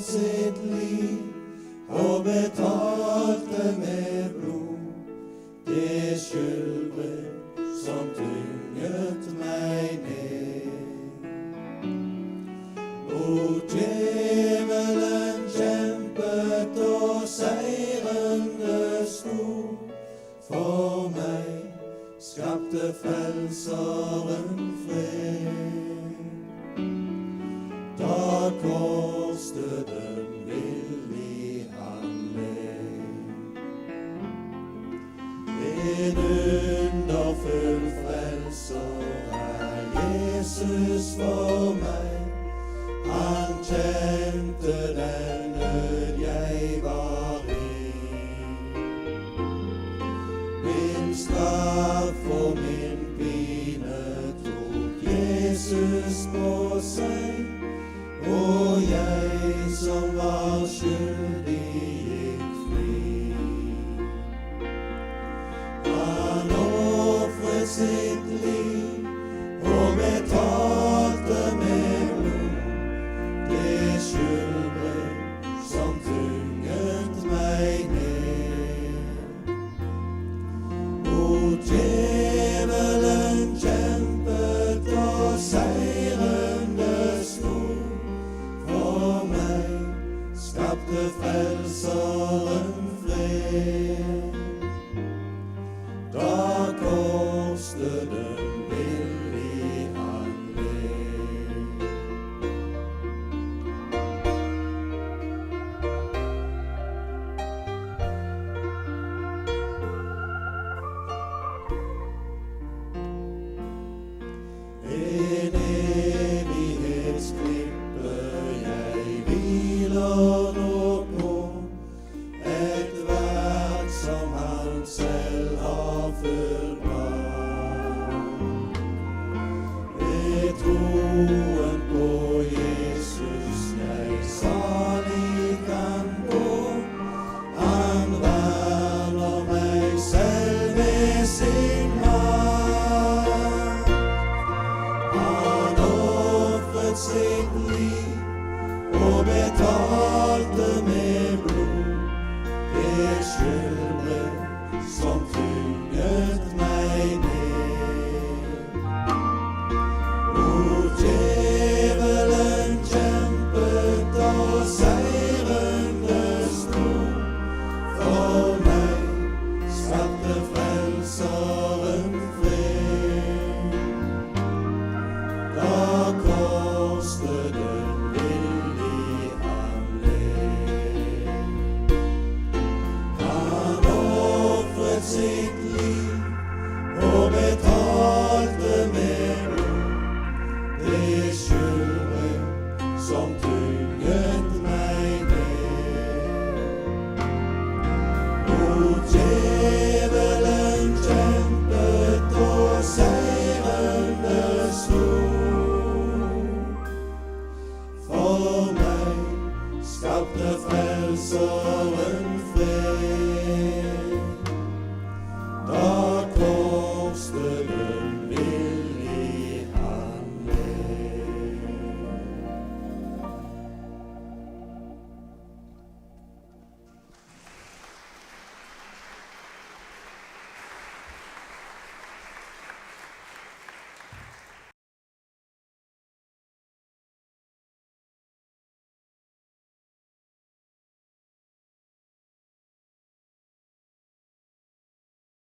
sitt liv og betalte med blod det skyldbrev som tynget meg ned. Mot djevelen kjempet og seirende sto, for meg skapte frelseren fred. Da korsdøden villig han led. En underfull frelser Jesus for meg. Han kjente den nød jeg var i. Min straff og min pine tok Jesus på seg, og jeg som var skyldig gikk fri. Han offret sitt liv og betalte med blod det skyldbrev som tynget meg ned. Mot djevelen kjempet og seirende sto, for meg skapte frelseren fred. Da korsdøden villig han led. En evighetsklippe jeg hviler nå på, et verk som han selv har fullbrakt. Ved troen på Jesus jeg salig kan gå. Han verner meg selv ved sin makt. Han offret sitt liv og betalte med blod det skyldbrev som tynget meg ned. Mot djevelen kjempet og seirende sto, for meg skapte frelseren fred. Da korsdøden